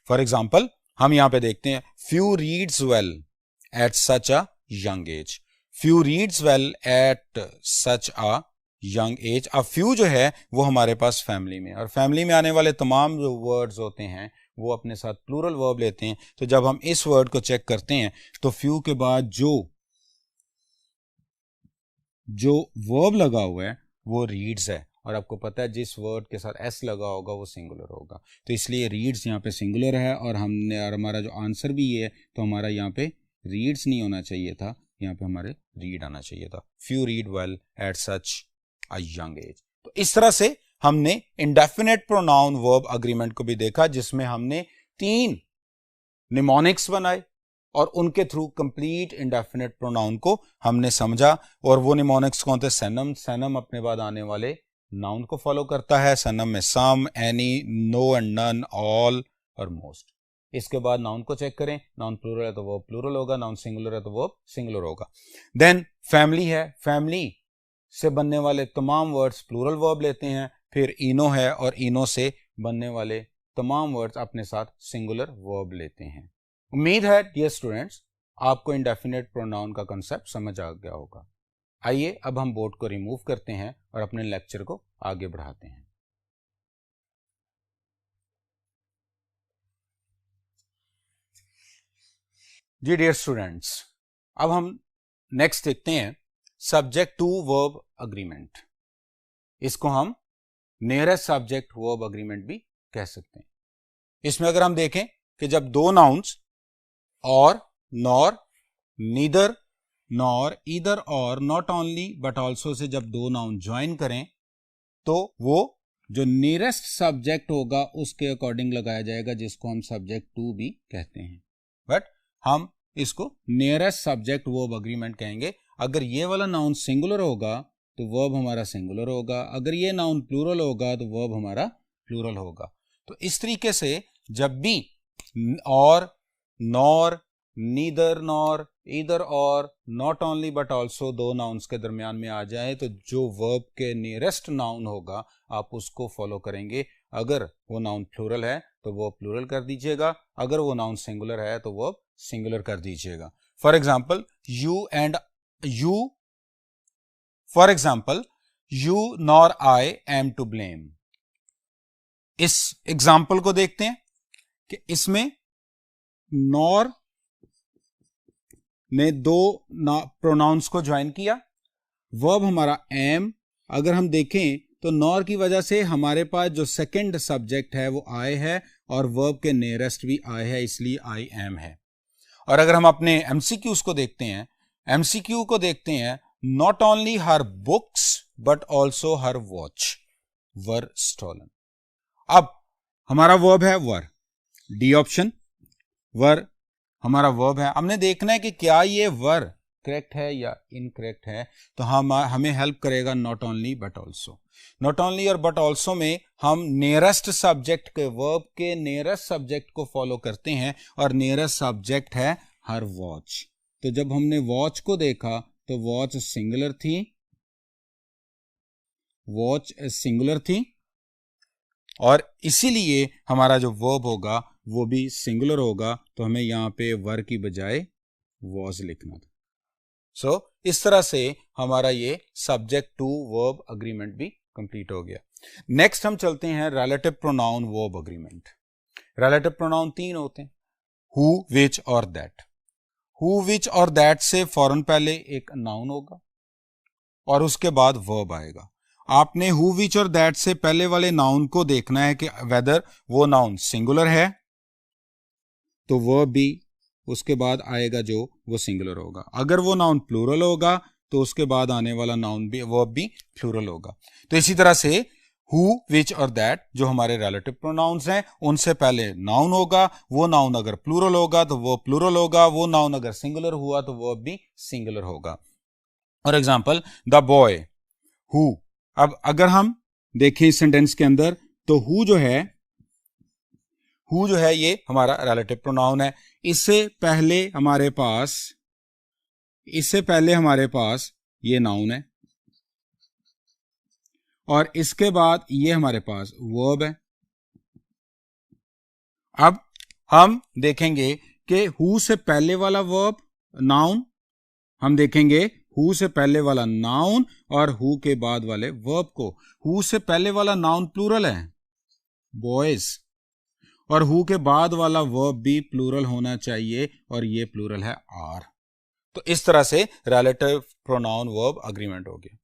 फॉर एग्जाम्पल हम यहां पे देखते हैं, few reads well at such a young age, few reads well at such a young age. अब फ्यू जो है वो हमारे पास फैमिली में, और फैमिली में आने वाले तमाम जो वर्ड्स होते हैं वो अपने साथ प्लूरल वर्ब लेते हैं। तो जब हम इस वर्ड को चेक करते हैं तो फ्यू के बाद जो वर्ब लगा हुआ है वो रीड्स है, और आपको पता है जिस वर्ड के साथ एस लगा होगा वो सिंगुलर होगा, तो इसलिए रीड्स यहाँ पे सिंगुलर है। और हमारा जो आंसर भी ये है, तो हमारा यहाँ पे रीड्स नहीं होना चाहिए था, यहाँ पे हमारे रीड आना चाहिए था। Few read well at such a young age. तो इस तरह से हमने इंडेफिनेट प्रोनाउन वर्ब अग्रीमेंट को भी देखा, जिसमें हमने 3 निमोनिक्स बनाए, और उनके थ्रू कंप्लीट इंडेफिनिट प्रोनाउन को हमने समझा। और वो निमोनिक्स कौन थे? सैनम। सैनम अपने बाद आने वाले नाउन को फॉलो करता है। सैनम में some, any, no and none, all और मोस्ट। इसके बाद नाउन को चेक करें, नाउन प्लूरल है तो वो प्लूरल होगा, नाउन सिंगुलर है तो वो सिंगुलर होगा। देन फैमिली है, फैमिली से बनने वाले तमाम वर्ड्स प्लूरल वर्ब लेते हैं। फिर इनो है और इनो से बनने वाले तमाम वर्ड्स अपने साथ सिंगुलर वर्ब लेते हैं। उम्मीद है डियर स्टूडेंट्स आपको इंडेफिनिट प्रोनाउन का कंसेप्ट समझ आ गया होगा। आइए अब हम बोर्ड को रिमूव करते हैं और अपने लेक्चर को आगे बढ़ाते हैं। जी डियर स्टूडेंट्स, अब हम नेक्स्ट देखते हैं सब्जेक्ट टू वर्ब अग्रीमेंट। इसको हम नियरेस्ट सब्जेक्ट वर्ब अग्रीमेंट भी कह सकते हैं। इसमें अगर हम देखें कि जब दो नाउन्स और, नॉर, नीदर, नॉर, ईदर और, not only but also say जब दो नाउन ज्वाइन करें तो वो जो नियरेस्ट सब्जेक्ट होगा उसके अकॉर्डिंग लगाया जाएगा, जिसको हम सब्जेक्ट टू भी कहते हैं। बट हम इसको नियरेस्ट सब्जेक्ट वर्ब अग्रीमेंट कहेंगे। अगर ये वाला नाउन सिंगुलर होगा तो वर्ब हमारा सिंगुलर होगा, अगर ये नाउन प्लूरल होगा तो वर्ब हमारा प्लूरल होगा। तो इस तरीके से जब भी और, नॉर, नीदर नॉर, ईदर और, नॉट ओनली बट ऑल्सो दो नाउन्स के दरमियान में आ जाए तो जो वर्ब के नियरेस्ट नाउन होगा आप उसको फॉलो करेंगे। अगर वो नाउन प्लूरल है तो वो प्लूरल कर दीजिएगा, अगर वो नाउन सिंगुलर है तो वो सिंगुलर कर दीजिएगा। For example you and you, for example you nor I am to blame. इस एग्जाम्पल को देखते हैं कि इसमें नॉर ने दो प्रोनाउंस को ज्वाइन किया, वर्ब हमारा एम। अगर हम देखें तो नॉर की वजह से हमारे पास जो सेकंड सब्जेक्ट है वो आई है और वर्ब के नियरेस्ट भी आई है, इसलिए आई एम है। और अगर हम अपने एमसीक्यूज को देखते हैं, एमसीक्यू को देखते हैं, not only her books but also her watch were stolen. अब हमारा वर्ब है वर, डी ऑप्शन वर हमारा वर्ब है। हमने देखना है कि क्या ये वर करेक्ट है या इनकरेक्ट है, तो हमें हेल्प करेगा not only but also. Not only और बट ऑल्सो में हम नियरेस्ट सब्जेक्ट के वर्ब के नियरेस्ट सब्जेक्ट को फॉलो करते हैं और नियरेस्ट सब्जेक्ट है हर वॉच। तो जब हमने वॉच को देखा तो वॉच सिंगुलर थी, वॉच सिंगुलर थी और इसीलिए हमारा जो वर्ब होगा वो भी सिंगुलर होगा। तो हमें यहां पे वर की बजाय वॉज लिखना था। सो इस तरह से हमारा ये सब्जेक्ट टू वर्ब अग्रीमेंट भी कंप्लीट हो गया। नेक्स्ट हम चलते हैं relative pronoun verb agreement. Relative pronoun तीन होते हैं, हु, विच और दैट। हु, विच और दैट से फौरन पहले एक नाउन होगा और उसके बाद वर्ब आएगा। आपने हु, विच और दैट से पहले वाले नाउन को देखना है कि वेदर वो नाउन सिंगुलर है तो वर्ब भी उसके बाद आएगा जो वो सिंगुलर होगा, अगर वो नाउन प्लूरल होगा तो उसके बाद आने वाला नाउन भी वर्ब भी प्लूरल होगा। तो इसी तरह से हु, विच और दैट जो हमारे रिलेटिव प्रोनाउंस हैं उनसे पहले नाउन होगा, वो नाउन अगर प्लूरल होगा तो वो प्लूरल होगा, वो नाउन अगर सिंगुलर हुआ तो वर्ब भी सिंगुलर होगा। For example the boy, who. अब अगर हम देखें इस सेंटेंस के अंदर तो हु जो है ये हमारा रिलेटिव प्रोनाउन है। इससे पहले हमारे पास ये नाउन है और इसके बाद ये हमारे पास वर्ब है। अब हम देखेंगे कि हु से पहले वाला वर्ब नाउन, हम देखेंगे हु से पहले वाला नाउन और हु के बाद वाले वर्ब को। हु से पहले वाला नाउन प्लूरल है बॉयज और हु के बाद वाला वर्ब भी प्लूरल होना चाहिए और ये प्लूरल है आर। तो इस तरह से रिलेटिव प्रोनाउन वर्ब अग्रीमेंट हो गया।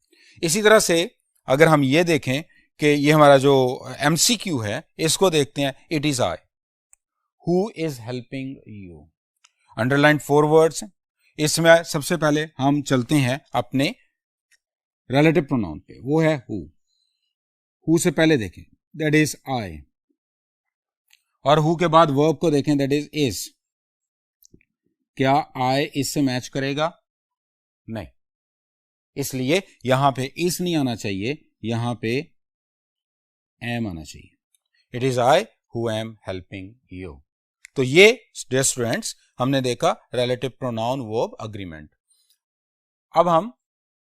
इसी तरह से अगर हम ये देखें कि ये हमारा जो एमसीक्यू है इसको देखते हैं, it is I who is helping you. Underline 4 words हैं। इसमें सबसे पहले हम चलते हैं अपने रिलेटिव प्रोनाउन पे, वो है हु से पहले देखें दैट इज आई और हु के बाद वर्ब को देखें दैट इज क्या I इससे मैच करेगा? नहीं, इसलिए यहां पे इस नहीं आना चाहिए, यहां पे am आना चाहिए. It is I who am helping you. तो ये डियर स्टूडेंट्स हमने देखा रिलेटिव प्रोनाउन वर्ब अग्रीमेंट. अब हम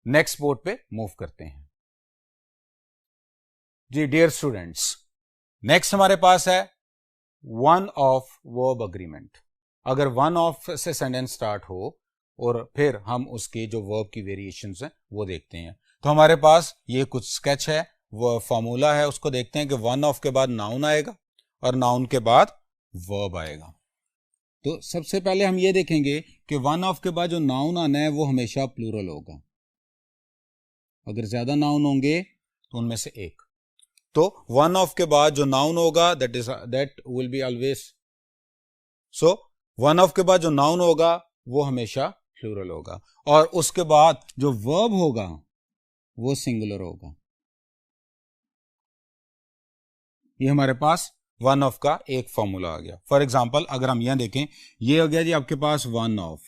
नेक्स्ट बोर्ड पे मूव करते हैं. जी डियर स्टूडेंट्स, नेक्स्ट हमारे पास है वन ऑफ वर्ब अग्रीमेंट. अगर वन ऑफ से सेंटेंस स्टार्ट हो और फिर हम उसके जो वर्ब की वेरिएशंस हैं वो देखते हैं. तो हमारे पास ये कुछ स्केच है, वो फॉर्मूला है, उसको देखते हैं कि वन ऑफ के बाद नाउन आएगा और नाउन के बाद वर्ब आएगा. तो सबसे पहले हम ये देखेंगे कि वन ऑफ के बाद जो नाउन आना है वो हमेशा प्लूरल होगा. अगर ज्यादा नाउन होंगे तो उनमें से एक. तो वन ऑफ के बाद जो नाउन होगा that will be always. So one of के बाद जो नाउन होगा वो हमेशा प्लूरल होगा और उसके बाद जो वर्ब होगा वो सिंगुलर होगा. ये हमारे पास वन ऑफ का एक फॉर्मूला आ गया. फॉर एग्जाम्पल अगर हम यहां देखें, ये हो गया जी आपके पास वन ऑफ.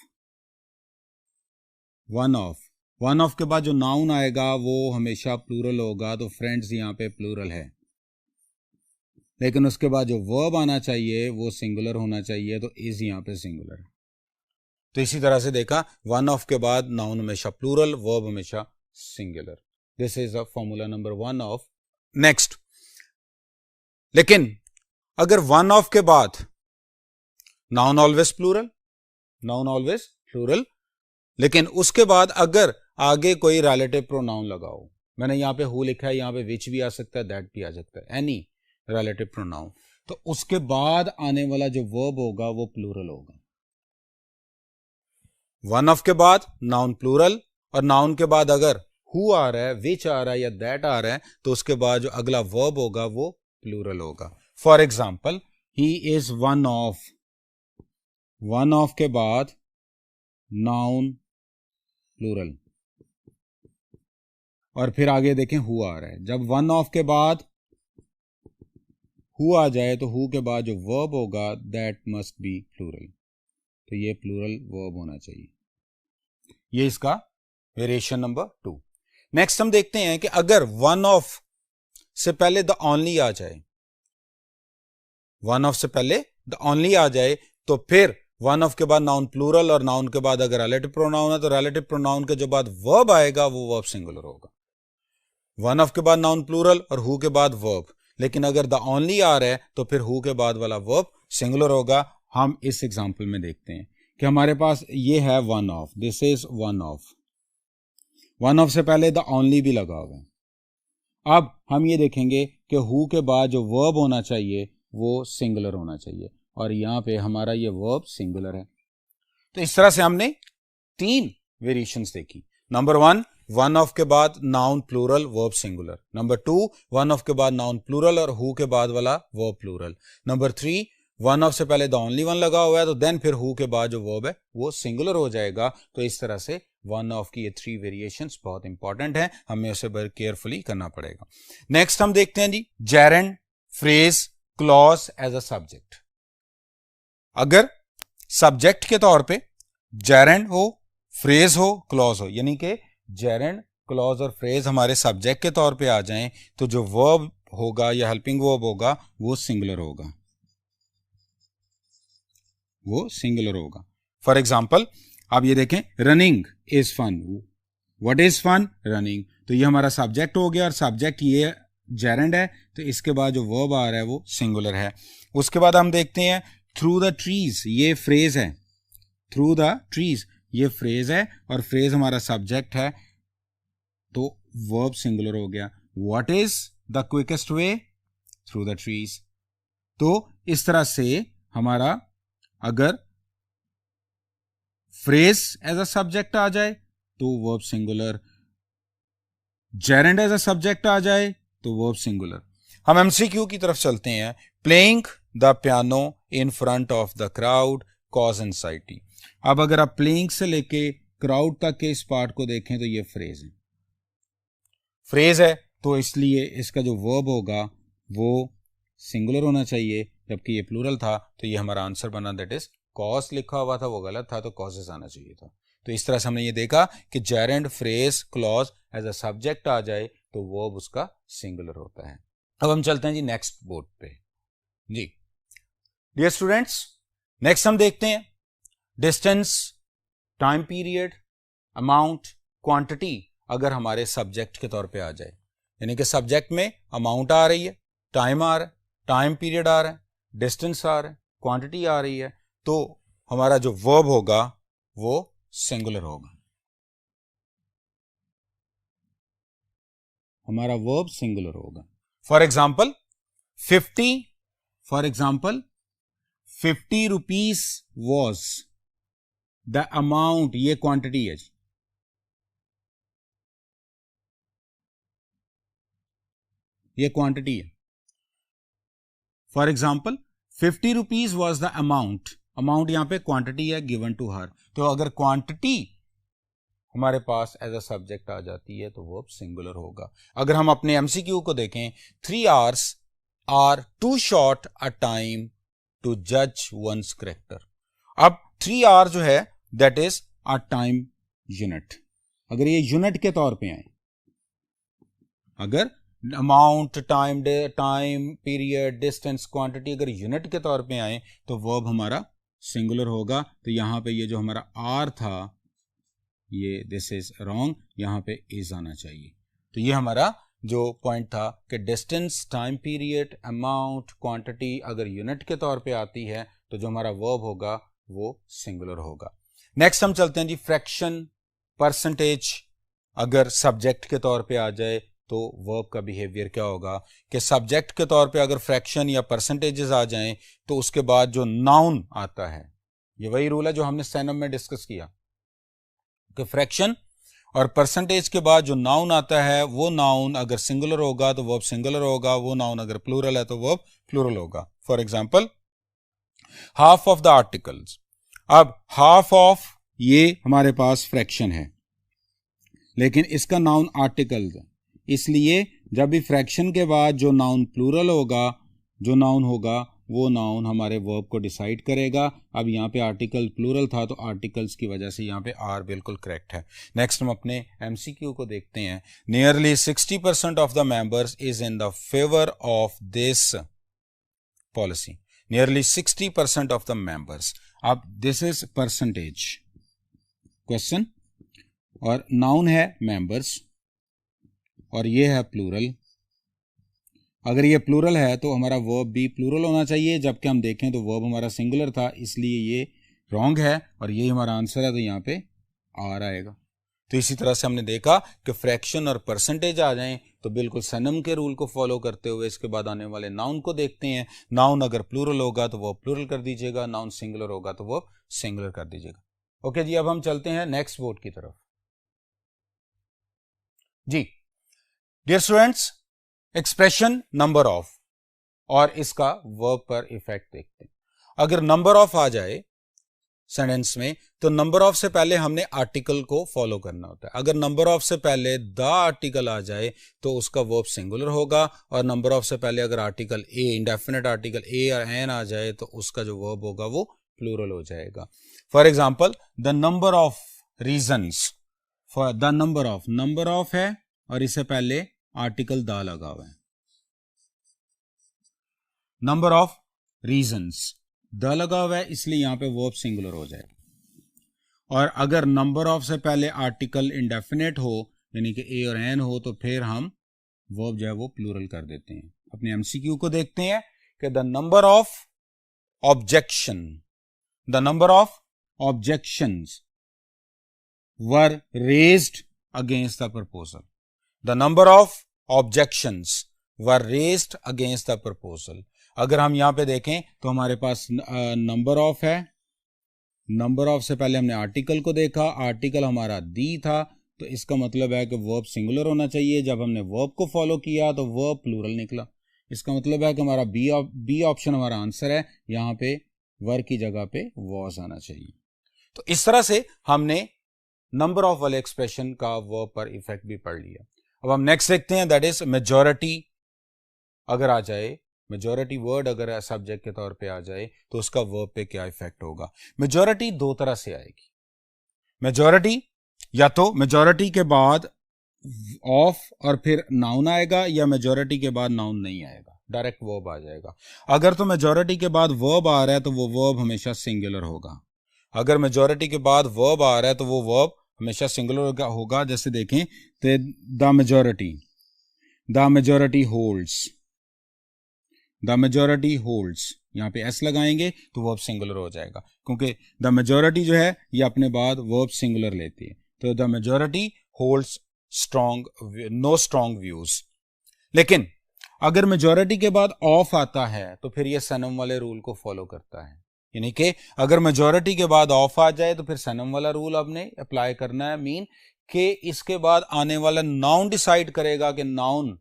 वन ऑफ के बाद जो नाउन आएगा वो हमेशा प्लूरल होगा. तो फ्रेंड्स यहां पे प्लूरल है, लेकिन उसके बाद जो वर्ब आना चाहिए वो सिंगुलर होना चाहिए. तो इज यहां पे सिंगुलर. तो इसी तरह से देखा, वन ऑफ के बाद नाउन हमेशा प्लूरल, वर्ब हमेशा singular. This is a formula number one of. Next, लेकिन अगर वन ऑफ के बाद नाउन ऑलवेज प्लूरल, लेकिन उसके बाद अगर आगे कोई रिलेटिव प्रोनाउन लगाओ, मैंने यहां पे हु लिखा है, यहां पे विच भी आ सकता है, दैट भी आ सकता है, एनी रिलेटिव प्रोनाउन, तो उसके बाद आने वाला जो वर्ब होगा वो प्लूरल होगा. वन ऑफ के बाद नाउन प्लूरल और नाउन के बाद अगर हु आ रहा है, विच आ रहा है या दैट आ रहा है तो उसके बाद जो अगला वर्ब होगा वो प्लूरल होगा. For example, he is one of. One of के बाद नाउन प्लूरल और फिर आगे देखें हु आ रहा है. जब वन ऑफ के बाद हु आ जाए तो हु के बाद जो वर्ब होगा दैट मस्ट बी प्लूरल. तो ये प्लूरल वर्ब होना चाहिए. ये इसका वेरिएशन नंबर 2. नेक्स्ट हम देखते हैं कि अगर वन ऑफ से पहले द ओनली आ जाए, वन ऑफ से पहले द ओनली आ जाए तो फिर वन ऑफ के बाद नाउन प्लूरल और नाउन के बाद अगर रिलेटिव प्रोनाउन है तो रिलेटिव प्रोनाउन के जो बाद वर्ब आएगा वो वर्ब सिंगुलर होगा. वन ऑफ के बाद नाउन प्लूरल और हु के बाद वर्ब, लेकिन अगर द ओनली आ रहा है तो फिर हु के बाद वाला वर्ब सिंगुलर होगा. हम इस एग्जांपल में देखते हैं कि हमारे पास ये है one of. This is one of. One of से पहले द ओनली भी लगा हुआ है. अब हम ये देखेंगे कि हु के बाद जो वर्ब होना चाहिए वो सिंगुलर होना चाहिए और यहां पे हमारा ये वर्ब सिंगुलर है. तो इस तरह से हमने 3 वेरिएशंस देखी. नंबर 1, वन ऑफ के बाद noun plural verb singular. Number 2, one of के बाद नाउन प्लूरल और हु के बाद वाला verb plural. Number 3, one of से पहले द ओनली वन लगा हुआ है तो देन फिर हु के बाद जो वर्ब है वो सिंगुलर हो जाएगा. तो इस तरह से वन ऑफ की ये 3 वेरिएशंस बहुत इंपॉर्टेंट है, हमें उसे बड़े केयरफुली करना पड़ेगा. नेक्स्ट हम देखते हैं जी gerund, phrase, clause as a subject. अगर सब्जेक्ट के तौर पे जेरेंड हो, फ्रेज हो, क्लॉज हो, यानी कि जेरेंड, क्लॉज और फ्रेज हमारे सब्जेक्ट के तौर पे आ जाएं तो जो वर्ब होगा या हेल्पिंग वर्ब होगा वो सिंगुलर होगा, वो सिंगुलर होगा. फॉर एग्जाम्पल आप ये देखें, running is fun. What is fun? Running. तो ये हमारा सब्जेक्ट हो गया और सब्जेक्ट ये जेरेंड है तो इसके बाद जो वर्ब आ रहा है वो सिंगुलर है. उसके बाद हम देखते हैं थ्रू द ट्रीज, ये फ्रेज है. थ्रू द ट्रीज ये फ्रेज है और फ्रेज हमारा सब्जेक्ट है तो वर्ब सिंगुलर हो गया. What is the quickest way? Through the trees. तो इस तरह से हमारा अगर फ्रेज एज अ सब्जेक्ट आ जाए तो verb singular, gerund as a subject आ जाए तो वर्ब सिंगुलर. हम एमसीक्यू की तरफ चलते हैं. Playing the piano in front of the crowd cause anxiety. अब अगर आप प्लेइंग से लेके क्राउड तक के इस पार्ट को देखें तो ये फ्रेज है. फ्रेज है तो इसलिए इसका जो वर्ब होगा वो सिंगुलर होना चाहिए, जबकि ये प्लूरल था तो ये हमारा आंसर बना, दैट इज कॉज लिखा हुआ था वो गलत था, तो कॉजेस आना चाहिए था। तो इस तरह से हमने ये देखा कि gerund, phrase, clause as a subject आ जाए तो वर्ब उसका सिंगुलर होता है। अब हम चलते हैं जी नेक्स्ट बोर्ड पे। जी डियर स्टूडेंट्स, नेक्स्ट हम देखते हैं distance, time period, amount, quantity अगर हमारे सब्जेक्ट के तौर पे आ जाए, यानी कि सब्जेक्ट में अमाउंट आ रही है, टाइम आ रहा है, टाइम पीरियड आ रहा है, डिस्टेंस आ रहा है, क्वांटिटी आ रही है, तो हमारा जो वर्ब होगा वो सिंगुलर होगा। हमारा वर्ब सिंगुलर होगा। For example 50 rupees was the amount, ये क्वांटिटी है जी, ये क्वांटिटी है। For example 50 rupees was the amount, amount यहां पे क्वांटिटी है गिवन टू हर, तो अगर क्वांटिटी हमारे पास एज अ सब्जेक्ट आ जाती है तो वर्ब सिंगुलर होगा। अगर हम अपने एमसीक्यू को देखें, 3 hours are too short a time to जज वंस करेक्टर। अब 3 hour जो है that is a time unit. अगर ये यूनिट के तौर पे आए, अगर amount, time period, distance, quantity अगर यूनिट के तौर पे आए तो वर्ब हमारा सिंगुलर होगा। तो यहां पे ये जो हमारा आर था ये दिस इज रॉन्ग, यहां पे इज आना चाहिए। तो ये हमारा जो पॉइंट था कि distance, time period, amount, quantity अगर यूनिट के तौर पे आती है तो जो हमारा वर्ब होगा वो सिंगुलर होगा। नेक्स्ट हम चलते हैं जी फ्रैक्शन, परसेंटेज अगर सब्जेक्ट के तौर पे आ जाए तो वर्ब का बिहेवियर क्या होगा कि सब्जेक्ट के तौर पे अगर फ्रैक्शन या परसेंटेजेस आ जाएं तो उसके बाद जो नाउन आता है, ये वही रूल है जो हमने स्टेनम में डिस्कस किया कि फ्रैक्शन और परसेंटेज के बाद जो नाउन आता है वो नाउन अगर सिंगुलर होगा तो वर्ब सिंगुलर होगा, वो नाउन अगर प्लूरल है तो वर्ब प्लूरल होगा। For example half of the articles, अब हाफ ऑफ ये हमारे पास फ्रैक्शन है लेकिन इसका नाउन आर्टिकल्स है, इसलिए जब भी फ्रैक्शन के बाद जो नाउन प्लूरल होगा, जो नाउन होगा वो नाउन हमारे वर्ब को डिसाइड करेगा। अब यहाँ पे आर्टिकल प्लूरल था तो आर्टिकल्स की वजह से यहाँ पे आर बिल्कुल करेक्ट है। नेक्स्ट हम अपने एमसीक्यू को देखते हैं। Nearly 60% of the members is in the favour of this policy. Nearly 60% of the members, अब दिस इज परसेंटेज क्वेश्चन और नाउन है मेंबर्स और ये है प्लूरल। अगर ये प्लूरल है तो हमारा वर्ब भी प्लूरल होना चाहिए, जबकि हम देखें तो वर्ब हमारा सिंगुलर था, इसलिए ये रॉन्ग है और ये हमारा आंसर है, तो यहाँ पे आर आएगा। तो इसी तरह से हमने देखा कि फ्रैक्शन और परसेंटेज आ जाएं तो बिल्कुल सनम के रूल को फॉलो करते हुए इसके बाद आने वाले नाउन को देखते हैं। नाउन अगर प्लूरल होगा तो वो प्लूरल कर दीजिएगा, नाउन सिंगुलर होगा तो वो सिंगुलर कर दीजिएगा। ओके जी, अब हम चलते हैं नेक्स्ट बोर्ड की तरफ। जी dear students, expression number of और इसका वर्ब पर इफेक्ट देखते हैं। अगर नंबर ऑफ आ जाए सेंटेंस में तो नंबर ऑफ से पहले हमने आर्टिकल को फॉलो करना होता है। अगर नंबर ऑफ से पहले द आर्टिकल आ जाए तो उसका वर्ब सिंगुलर होगा, और नंबर ऑफ से पहले अगर article a, indefinite article a और एन आ जाए तो उसका जो वर्ब होगा वो प्लूरल हो जाएगा। For example the number of reasons, for the number of है और इससे पहले आर्टिकल द लगा हुआ है। नंबर ऑफ रीजन्स, द लगा हुआ है इसलिए यहां पे वर्ब सिंगुलर हो जाएगा। और अगर नंबर ऑफ से पहले आर्टिकल इंडेफिनेट हो यानी कि ए और एन हो तो फिर हम वर्ब जो है वो प्लूरल कर देते हैं। अपने एमसीक्यू को देखते हैं कि the number of objections were raised against the proposal. The number of objections were raised against the proposal। अगर हम यहां पे देखें तो हमारे पास नंबर ऑफ है, नंबर ऑफ से पहले हमने आर्टिकल को देखा, आर्टिकल हमारा दी था, तो इसका मतलब है कि वर्ब सिंगुलर होना चाहिए। जब हमने वर्ब को फॉलो किया तो वर्ब प्लूरल निकला, इसका मतलब है कि हमारा बी ऑप्शन हमारा आंसर है, यहां पे वर की जगह पे वॉज आना चाहिए। तो इस तरह से हमने नंबर ऑफ वाले एक्सप्रेशन का वर्ब पर इफेक्ट भी पढ़ लिया। अब हम नेक्स्ट देखते हैं, दैट इज मेजॉरिटी अगर आ जाए मेजॉरिटी वर्ड अगर सब्जेक्ट के तौर पे आ जाए तो उसका वर्ब पे क्या इफेक्ट होगा। मेजॉरिटी दो तरह से आएगी। मेजॉरिटी या तो मेजॉरिटी के बाद ऑफ और फिर नाउन आएगा, या मेजॉरिटी के बाद नाउन नहीं आएगा, डायरेक्ट वर्ब आ जाएगा। अगर तो मेजॉरिटी के बाद वर्ब आ रहा है तो वो वर्ब हमेशा सिंगुलर होगा। अगर मेजॉरिटी के बाद वर्ब आ रहा है तो वो वर्ब हमेशा सिंगुलर होगा। जैसे देखें तो the majority holds, the majority holds, यहाँ पे एस लगाएंगे तो वर्ब सिंगुलर हो जाएगा, क्योंकि द मेजॉरिटी जो है ये अपने बाद वर्ब सिंगुलर लेती है। तो the majority holds no strong views. लेकिन अगर मेजॉरिटी के बाद ऑफ आता है तो फिर ये सनम वाले रूल को फॉलो करता है, यानी कि अगर मेजॉरिटी के बाद ऑफ आ जाए तो फिर सनम वाला रूल आपने अप्लाई करना है। मीन कि इसके बाद आने वाला नाउन डिसाइड करेगा कि नाउन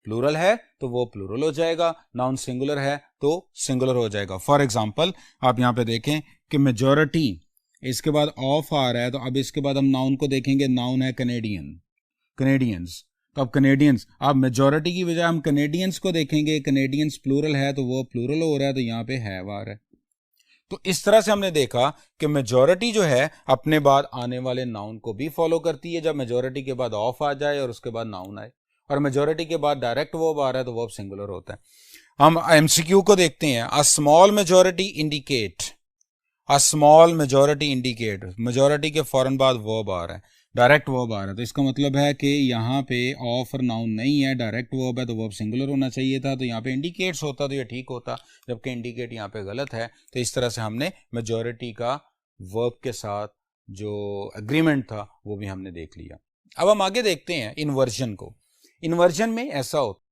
प्लूरल है तो वो प्लूरल हो जाएगा, नाउन सिंगुलर है तो सिंगुलर हो जाएगा। फॉर एग्जांपल आप यहां पे देखें कि मेजॉरिटी इसके बाद ऑफ आ रहा है, तो अब इसके बाद हम नाउन को देखेंगे। नाउन है कनेडियंस, तो अब कनेडियंस, अब मेजॉरिटी की बजाय हम कनेडियंस को देखेंगे। कनेडियंस प्लूरल है तो वो प्लूरल हो रहा है, तो यहाँ पे हैव आ रहा है। तो इस तरह से हमने देखा कि मेजॉरिटी जो है अपने बाद आने वाले नाउन को भी फॉलो करती है। जब मेजॉरिटी के बाद ऑफ आ जाए और उसके बाद नाउन आए, और मेजॉरिटी के बाद डायरेक्ट वर्ब आ रहा है तो वर्ब सिंगुलर होता है। हम एमसीक्यू को देखते हैं। A small majority indicate, a small majority indicate, majority के फौरन बाद वर्ब आ रहा है, डायरेक्ट वर्ब आ रहा है, तो इसका मतलब है कि यहाँ पे ऑफ और नाउन नहीं है, डायरेक्ट वर्ब है, तो वर्ब सिंगुलर होना चाहिए था। तो यहाँ पे इंडिकेट्स होता तो ये ठीक होता, जबकि इंडिकेट यहाँ पे गलत है। तो इस तरह से हमने मेजॉरिटी का वर्ब के साथ जो एग्रीमेंट था वो भी हमने देख लिया। अब हम आगे देखते हैं इन्वर्जन को। इन्वर्जन में ऐसा होता